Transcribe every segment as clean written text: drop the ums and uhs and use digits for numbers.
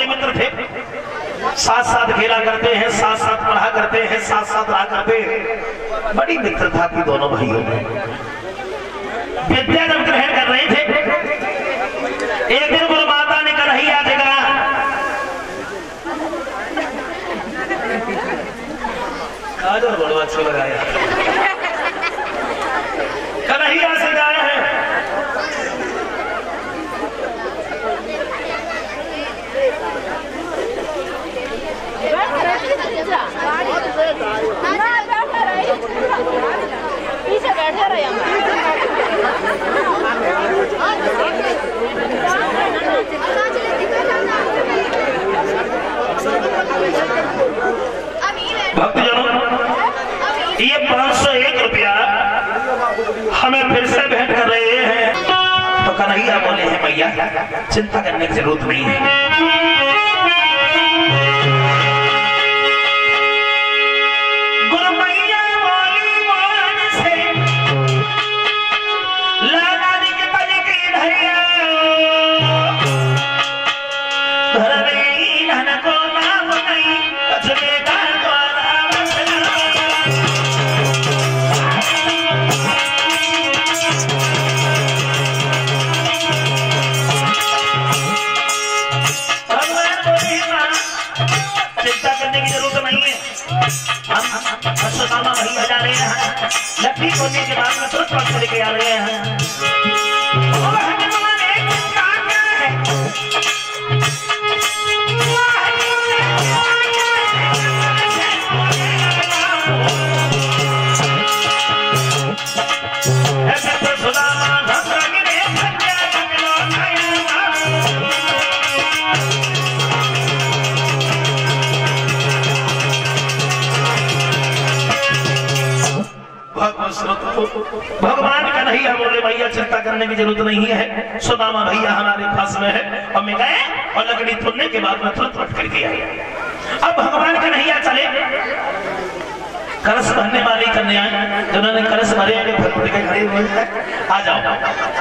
बड़े मित्र थे, साथ साथ खेला करते हैं, साथ साथ पढ़ा करते हैं, साथ साथ रहा करते हैं। बड़ी मित्रता थी दोनों भाइयों में। विद्या जब ग्रहण कर रहे थे, एक दिन गुरु माता ने कन्हैया से कहा, काजल बड़ा अच्छा लगाया, कन्हैया से गाया है, पीछे बैठे रहे भक्तजनों, ये 501 रुपया हमें फिर से भेंट कर रहे हैं। तो कन्हैया बोले हैं, भैया चिंता करने की जरूरत नहीं है। भैया जा रहे हैं, लकड़ी खोलने के बाद में तुरंत वापस लेके आ रहे हैं। भगवान कन्हैया बोले, भैया चिंता करने की जरूरत नहीं है, सुदामा भैया हमारे पास में है। और मैं गए और लकड़ी तोड़ने के बाद में तुरंत लौट करके आए। अब भगवान कन्हैया चले, कलश भरने वाली कन्या जिन्होंने कलश भरे खड़े हुए हैं, आ जाओ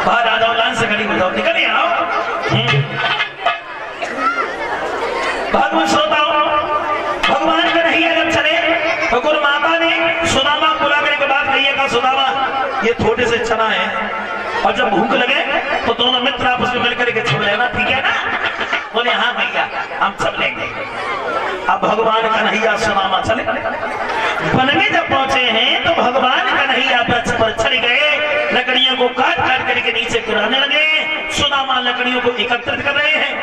बाहर, आ जाओ, लाइन से खड़ी हो जाओ, निकल आओ। भगवान श्रोताओ, भगवान कन्हैया जब चले तो गुरु माता ने सुदामा बुला के बाद कहिएगा, सुदामा ये थोड़े से चना है, और जब भूख लगे तो दोनों मित्र आपस में मिलकर के छुप लेना, ठीक है ना? बोले हाँ भैया हम सब लेंगे। अब भगवान कन्हैया सुदामा चले, वन में जब पहुंचे हैं तो भगवान कन्हैया वृक्ष पर चढ़ गए, लकड़ियों को काट काट करके नीचे गिराने लगे। सुदामा लकड़ियों को एकत्रित कर रहे हैं,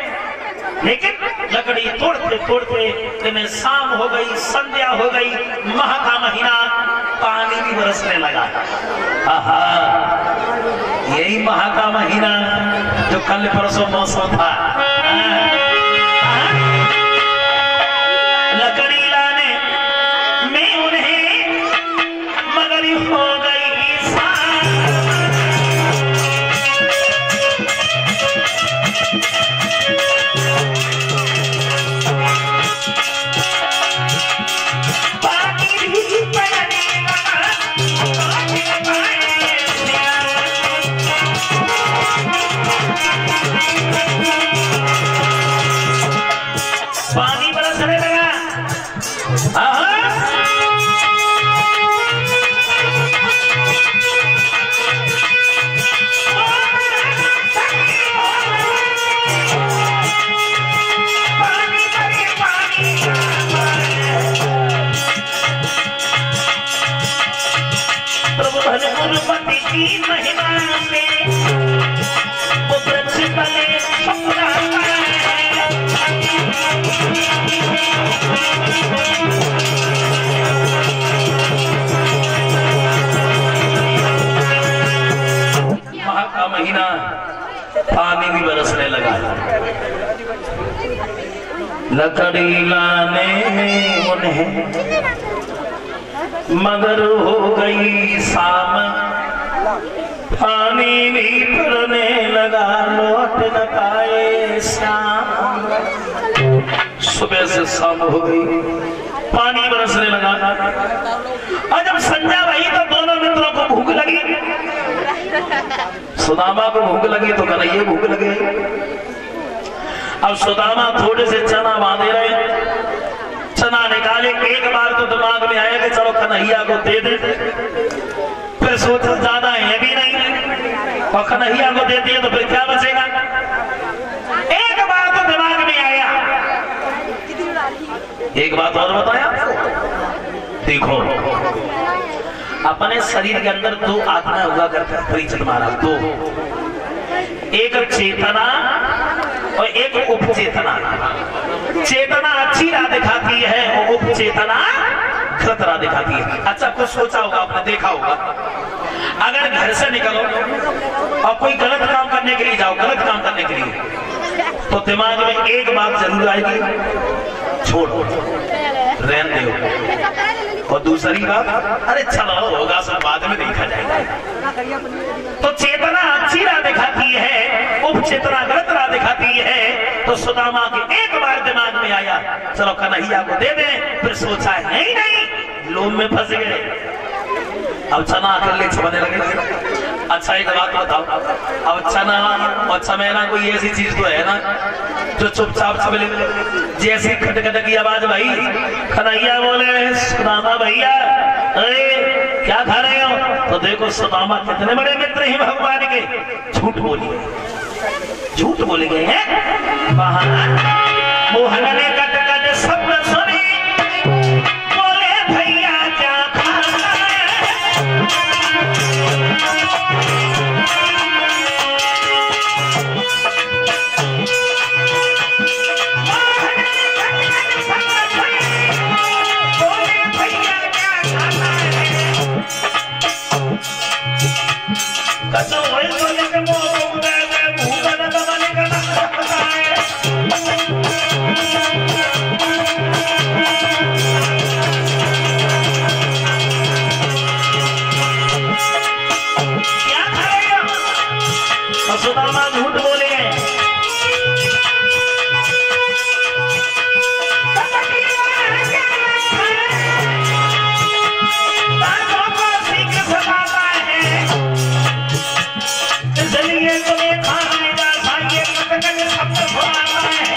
लेकिन लकड़ी तोड़ते तोड़ते इन्हें शाम हो गई, संध्या हो गई, माह का महीना, पानी भी बरसने लगा। आहा, यही माह का महीना जो कल परसों मौसम था। लकड़ी लाने में उन्हें मगर हो गई पानी बरसने लगा। प्रभु गुरुपति की महिमा से वो वृक्ष तले माह का महीना, पानी भी बरसने लगा। लकड़ी लाने उन्हें मगर हो गई शाम, पानी भी फिरने लगा, लौट न पाए शाम। सुबह से शाम हो गई, पानी बरसने लगा, और जब संध्या हुई तो दोनों मित्रों को भूख लगी। सुदामा को भूख लगी तो कन्हैया भूख लगे। अब सुदामा थोड़े से चना बांधे रहे, चना निकाले, एक बार तो दिमाग में आया कि चलो कन्हैया को दे दे, फिर सोचा ज्यादा है भी नहीं और कन्हैया को दे दिए तो फिर क्या बचेगा। एक बार तो दिमाग में आया, एक बात और बताया, देखो अपने शरीर के अंदर दो आत्मा हुआ करता है परिचित महाराज, दो, एक चेतना और एक उपचेतना। चेतना अच्छी राह दिखाती है और उपचेतना गलत राह दिखाती है। अच्छा कुछ सोचा होगा आपने, देखा होगा, अगर घर से निकलो और कोई गलत काम करने के लिए जाओ, गलत काम करने के लिए, तो दिमाग में एक बात जरूर आएगी, छोड़ो, रहने दो, और दूसरी बात, अरे चलो होगा सब बाद में देखा जाएगा। तो चेतना अच्छी राह दिखाती है, उपचेतना गलत राह दिखाती है। तो सुदामा के एक बार दिमाग में आया चलो कन्हैया को दे दें, फिर सोचा है नहीं नहीं, लोभ में फंस गए, अब चना अकेले छपने लगे। अच्छा एक बात बताओ, अब चना और चमेना कोई ऐसी चीज तो है ना जो चुपचाप चले, जैसी खटखट की आवाज भाई, कन्हैया बोले सुदामा भैया अरे क्या खा रहे हो, तो देखो सुदामा कितने बड़े मित्र हैं भगवान के, झूठ बोलिए, झूठ बोले गए हैं। मोहन ने कट कट शब्द सुनी, बोले भैया क्या खाना है, सुदामा झूठ बोले गए। इसलिए तुम्हें खाने का भाग्य शब्द सुनाता है।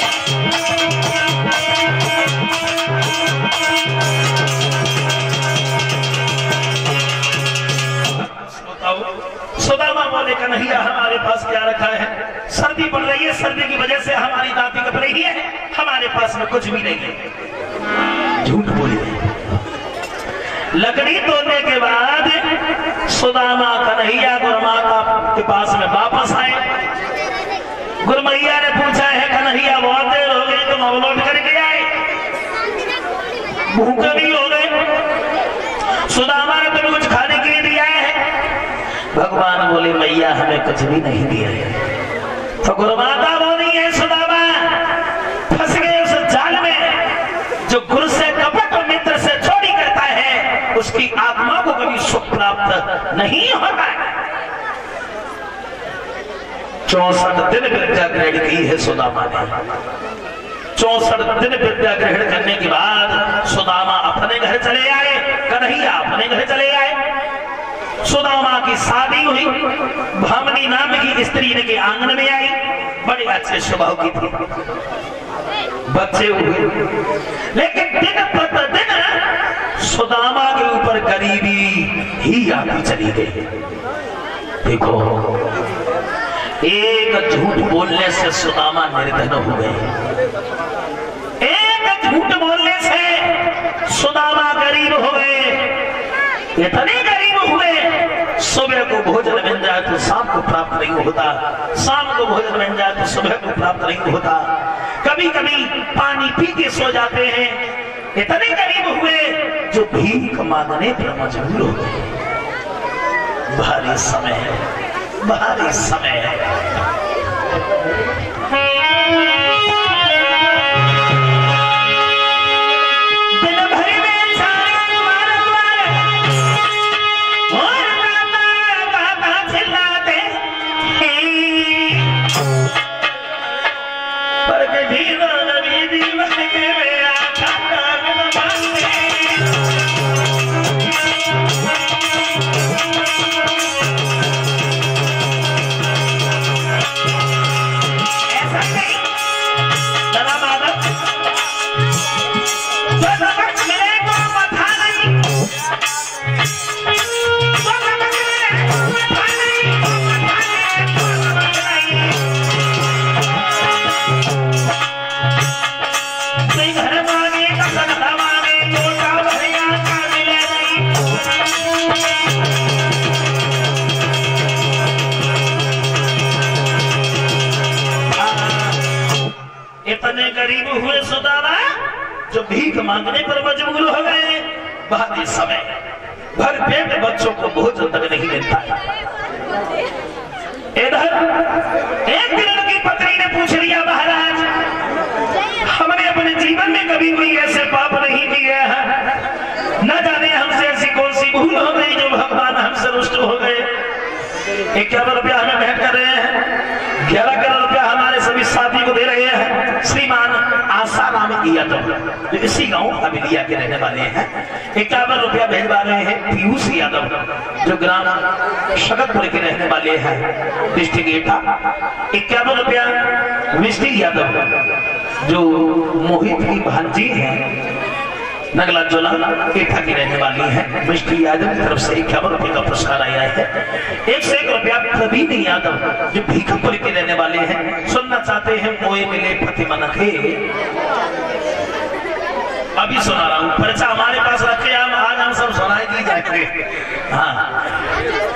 सुदामा बोले कन्हैया हमारे पास क्या रखा है, सर्दी पड़ रही है, सर्दी की वजह से हमारी दांती कप रही है, हमारे पास में कुछ भी नहीं है। झूठ बोली। लकड़ी तोड़ने के बाद सुदामा कन्हैया गुरुमाता के पास में वापस आए। गुरुमैया ने पूछा है कन्हैया बहुत देर हो गई, तुम अवलोट करके आए, भूखे भी हो गए, सुदामा ने तुम्हें कुछ खाने के लिए दिया है। भगवान बोले मैया हमें कुछ भी नहीं दिया है। तो गुरुमाता बोली है सुदामा फंस गए उस जाल में, जो गुरु से कपट और मित्र से चोरी करता है उसकी आत्मा को कभी सुख प्राप्त नहीं होता है। 64 दिन विद्या ग्रहण की है सुदामा ने। 64 दिन विद्या ग्रहण करने के बाद सुदामा अपने घर चले आए, कन्हैया अपने घर चले आए। सुदामा की शादी हुई, भामनी नाम की स्त्री इनके आंगन में आई, बड़े अच्छे स्वभाव की थी, बच्चे हुए, लेकिन दिन प्रतिदिन सुदामा के ऊपर गरीबी ही आती चली गई। देखो एक झूठ बोलने से सुदामा निर्धन हो गए, एक झूठ बोलने से सुदामा गरीब हो गए, इतने गरीब हुए सुबह को भोजन मिल जाए तो शाम को प्राप्त नहीं होता, शाम को भोजन मिल जाए तो सुबह को प्राप्त नहीं होता, कभी कभी पानी पी के सो जाते हैं। इतने गरीब हुए जो भीख मांगने पर मजबूर हो गए। भारी समय है, भारी समय है। गरीब हुए सुदामा जो भीख मांगने पर मजबूर हो गए। बाद इस समय भर पेट बच्चों को भोजन तक नहीं मिलता। इधर एक दिन उनकी पत्नी ने पूछ लिया, महाराज हमने अपने जीवन में कभी कोई ऐसे पाप नहीं किए हैं, न जाने हमसे ऐसी कौन सी भूल हो गई जो भगवान हमसे रुष्ट हो गए। 51 रुपया हमें भेंट कर रहे हैं, 11 करोड़ रुपया हमारे सभी साथी को दे रहे हैं। श्रीमान आसाराम यादव जो इसी गांव हवेलिया के रहने वाले हैं, 51 रुपया भेजवा रहे हैं। पीयूष यादव जो ग्राम शगतपुर के रहने वाले हैं, डिस्ट्रिक्ट एटा। 51 रुपया विष्णु यादव जो मोहित की भांजी है, नगला जोला एटा की रहने वाली है। मिष्टी यादव की तरफ से 51 रुपये का पुरस्कार आया है। 101 रुपया प्रवीण यादव जो भीखमपुर के रहने वाले हैं। सुनना चाहते हैं मोए मिले फतिमा नखे, अभी सुना रहा हूँ, पर्चा हमारे पास रखे, आज हम सब सुनाई दी जाएंगे। हाँ,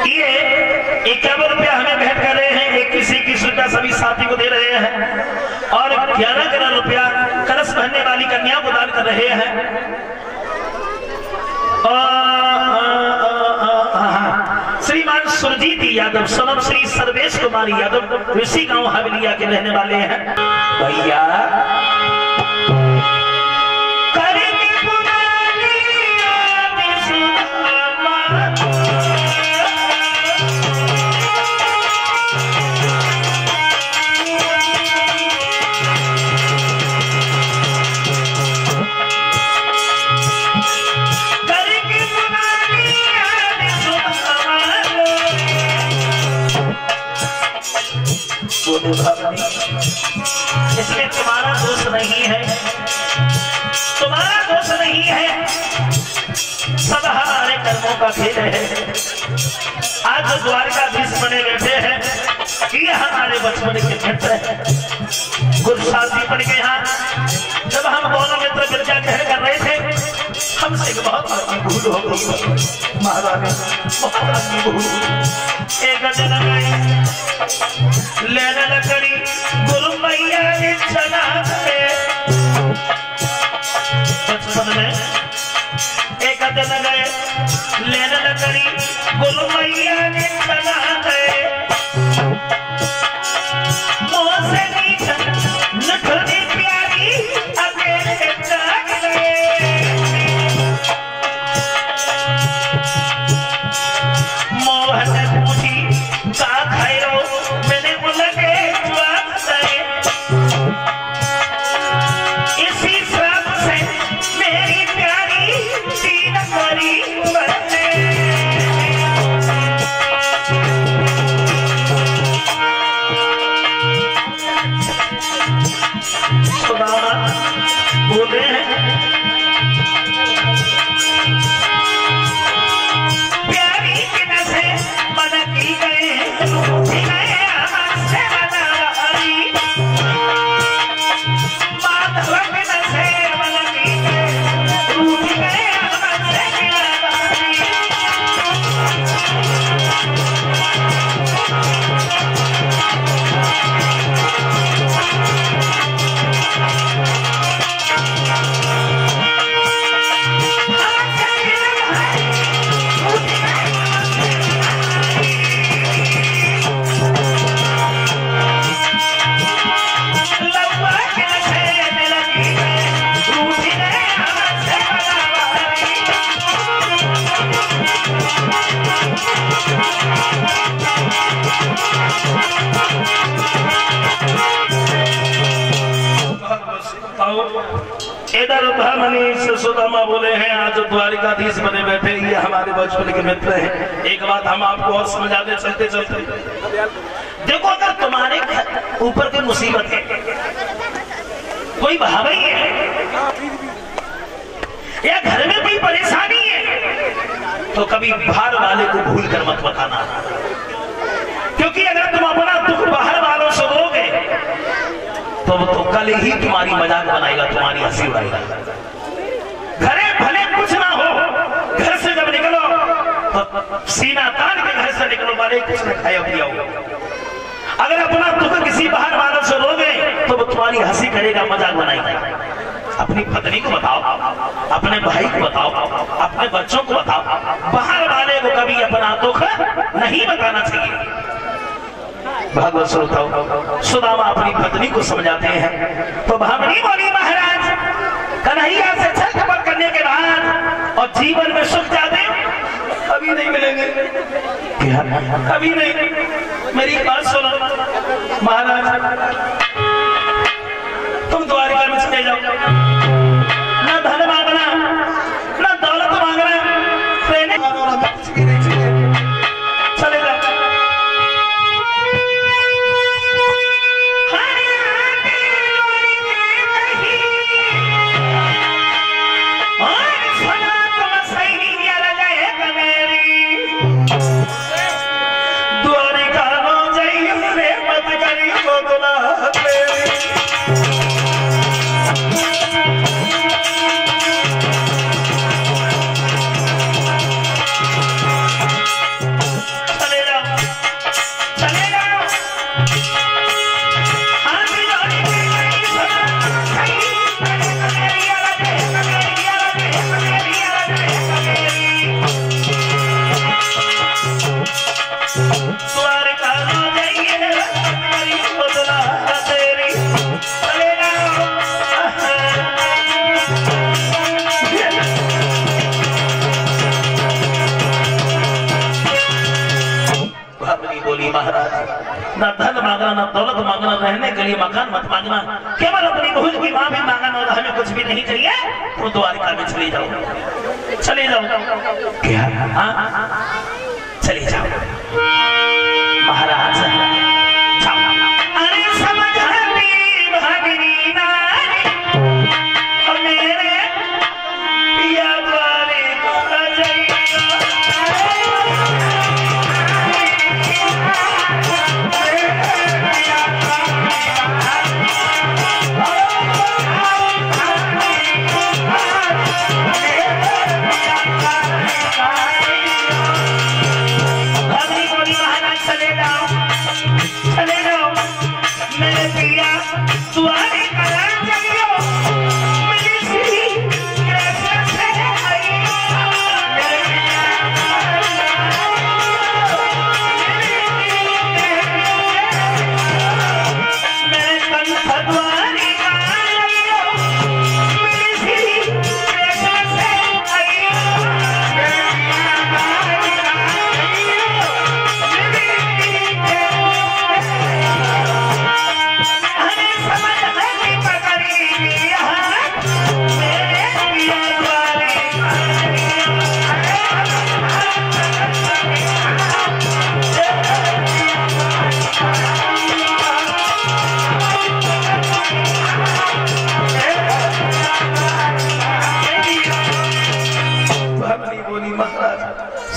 ये 51 रुपया हमें भेंट कर रहे हैं। 21 रुपया सभी साथी को दे रहे हैं और 11 करोड़ रुपया कलश भरने वाली कन्या को दान कर रहे हैं। श्रीमान सुरजीत यादव सनम श्री सर्वेश कुमार यादव इसी गांव हवेलिया के रहने वाले हैं। भैया इसमें तुम्हारा दोष नहीं है, तुम्हारा दोष नहीं है, सब हमारे कर्मों का खेल है। आज जो द्वारकाधीश बने बैठे हैं ये हमारे बचपन के मित्र हैं, गुरुसाथी पड़ के यहाँ जब हम दोनों मित्र गिरजा कह कर रहे थे, हमसे बहुत बड़ी भूल हो गई महाराज, बहुत बड़ी भूल। एक दिन लेने लकड़ी गुरु मैया ने चला के बचपन में एक दिन गए लेने लकड़ी गुरु मैया ने चला गए। मोसे नखरी प्यारी अकेले जाग गए। मोहन पूछी का खायो, मैंने बोला के इसी श्राप से मेरी प्यारी तीन करी बने। सुदामा बोले प्यारी की नशे मना की गए, इधर ब्राह्मणी सुदामा बोले हैं आज द्वारिकाधीश बने बैठे ये हमारे बचपन के मित्र हैं। एक बात हम आपको और समझा दे चलते चलते, देखो अगर तुम्हारे ऊपर कोई मुसीबत है, कोई भावई है या घर में कोई परेशानी है, तो कभी बाहर वाले को भूल कर मत बताना, क्योंकि अगर तुम अपना दुख बाहर वालों से दोगे तो कल ही तुम्हारी मजाक बनाएगा, तुम्हारी हंसी उड़ाएगा। घरे भले कुछ ना हो, घर से जब निकलो तो सीना तान के घर से निकलो, मारे कुछ न खाया पिया हो। अगर अपना दुख किसी बाहर वालों से रोगे तो वो तुम्हारी हंसी करेगा, मजाक बनाएगा। अपनी पत्नी को बताओ, अपने भाई को बताओ, अपने बच्चों को बताओ, बाहर वाले को कभी अपना दुख नहीं बताना चाहिए। भागवत श्रोताओ, सुदामा अपनी पत्नी को समझाते हैं तो भावनी बोली, महाराज कन्हैया से छल कपट करने के बाद और जीवन में सुख जाते कभी नहीं मिलेंगे। क्या? कभी नहीं। मेरी बात सुनो महाराज, तुम द्वारिका में चले जाओ, ना धन मांगना ना दौलत मांगना, चले जाओ। ना धन मांगना ना दौलत मांगना, रहने के लिए मकान मत मांगना, केवल अपनी बहू की मां भी मांगना और हमें कुछ भी नहीं चाहिए। तो द्वारिका में चले जाओ, चले जाओ। क्या? चले जाओ महाराज, जाओ। अरे समझाती भागिनी नारी मेरे पिया द्वारिका जाइए।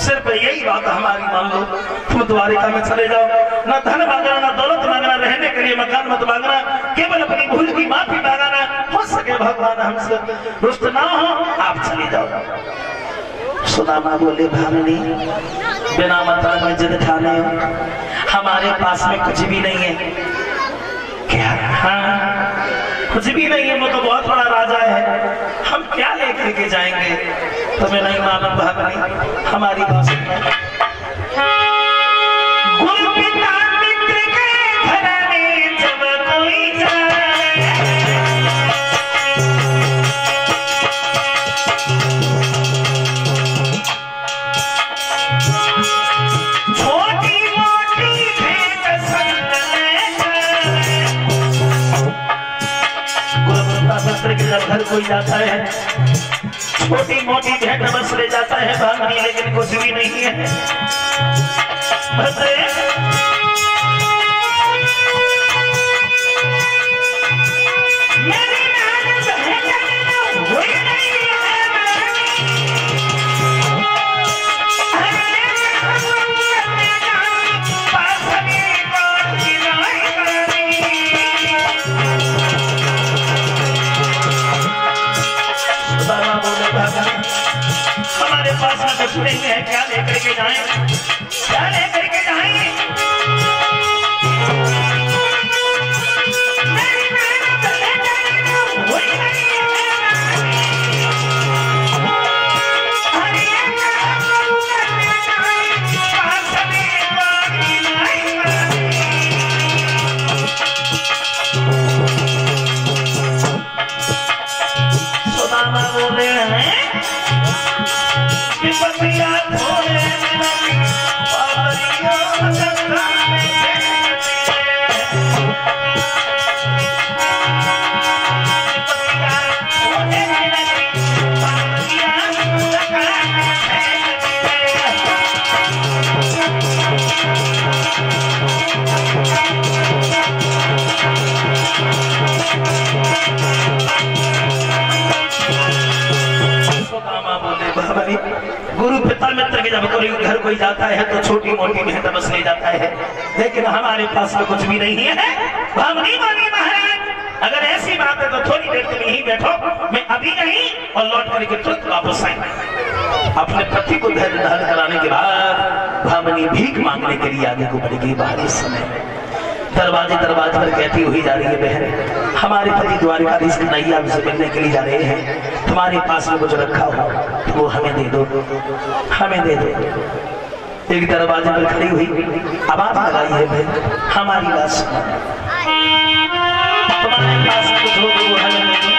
सिर्फ यही बात हमारी मान लो, तुम द्वारिका में चले जाओ, ना धन मांगना ना दौलत मांगना, रहने के लिए मकान मत मांगना, केवल अपनी भूल की माफी मांगना। हो सके भगवान हमसे रुष्ट ना हो, आप चले जाओ। सुदामा बोले, भामिनी बिना मतलब में जिद खाने हो, हमारे पास में कुछ भी नहीं है। क्या? हाँ, कुछ भी नहीं है, वो तो बहुत बड़ा राजा है, हम क्या लेकर के जाएंगे? तुम्हें नहीं मालूम भाभी, हमारी बात सुनो। घर कोई जाता है, छोटी मोटी भेंट बस ले जाता है भागनी, लेकिन कुछ भी नहीं है। हमारे पास में कुछ नहीं है, क्या लेकर के जाएं? क्या लेकर के जाएं? सुदामा बोले हैं विपत्तियां थोड़े पावरियों जगता में गुरु पिता मित्र के जब कोई घर कोई जाता है तो छोटी मोटी मेहनत बस ले जाता है, लेकिन हमारे पास तो कुछ भी नहीं है। भामनी मानी महाराज अगर ऐसी बात है तो थोड़ी देर के लिए ही बैठो, मैं अभी नहीं और लौट करके तुरंत वापस आई। अपने पति को धैर्य धारण कराने के बाद भामनी भीख मांगने के लिए आगे को बढ़ गई। बाहर इस समय दरवाजे पर कहती हुई जा रही है, बहन हमारे पति द्वारकाधीश कन्हैया से मिलने के लिए जा रहे हैं, तुम्हारे पास में कुछ रखा हो तो वो हमें दे दो, हमें दे दो। एक दरवाजे पर खड़ी हुई आवाज लगाई है, बहन हमारी बात सुनो, तुम्हारे पास कुछ हो तो वो हमें दे दो।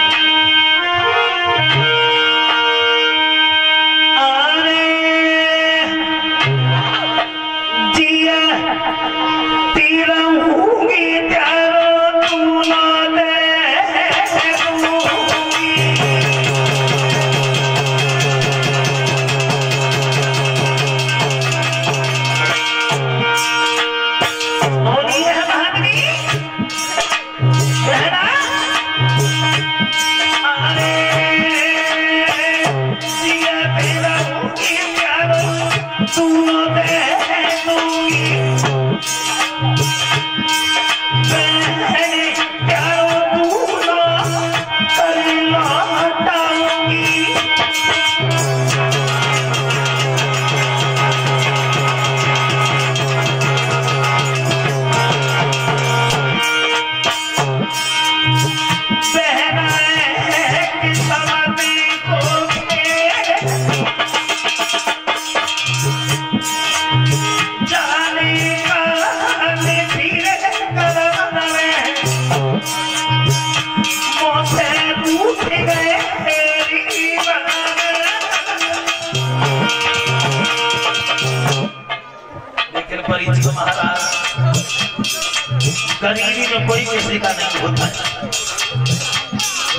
गरीबी में कोई किसी का नहीं होता है,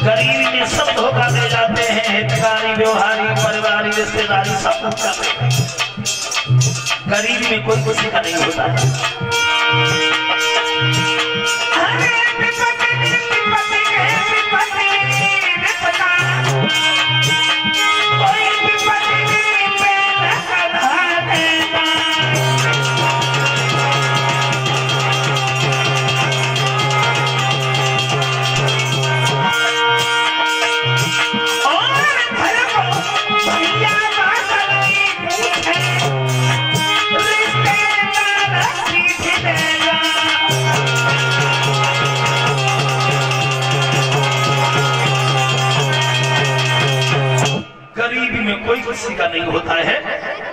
गरीबी में सब धोखा दे जाते हैं, हितकारी व्यवहारी परिवारी रिश्तेदारी सब धोखा देते हैं, गरीबी में कोई किसी का नहीं होता है। गरीबी में कोई किसी का नहीं होता है।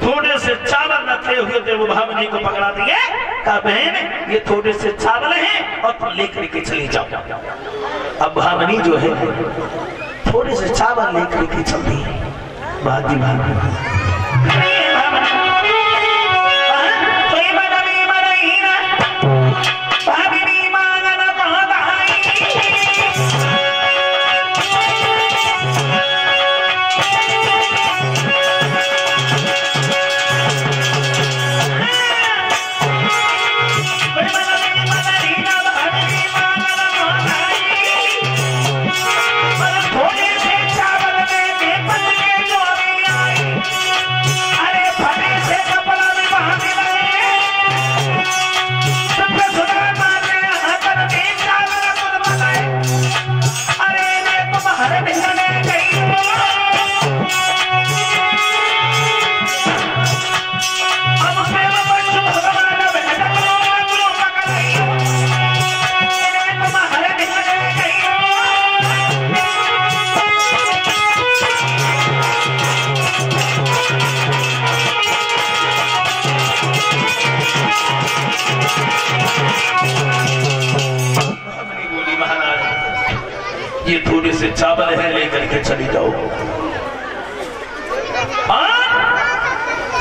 थोड़े से चावल रखे हुए थे, वो भामनी को पकड़ा दिए, कहा बहन ये थोड़े से चावल हैं और तुम लेकर के चली जाओ। अब भामनी जो है थोड़े से चावल लेकर के चलती है। भागी भागी अरे मैं लेकर के चली जाऊं।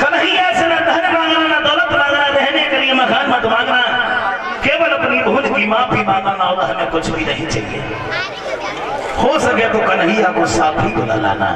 कन्हैया से न धन मांगना, न दौलत मांगना, रहने के लिए मकान मत मांगना, केवल अपनी भूल की माफी मांगना और हमें कुछ भी नहीं चाहिए। हो सके तो कन्हैया को साथी बुला लाना।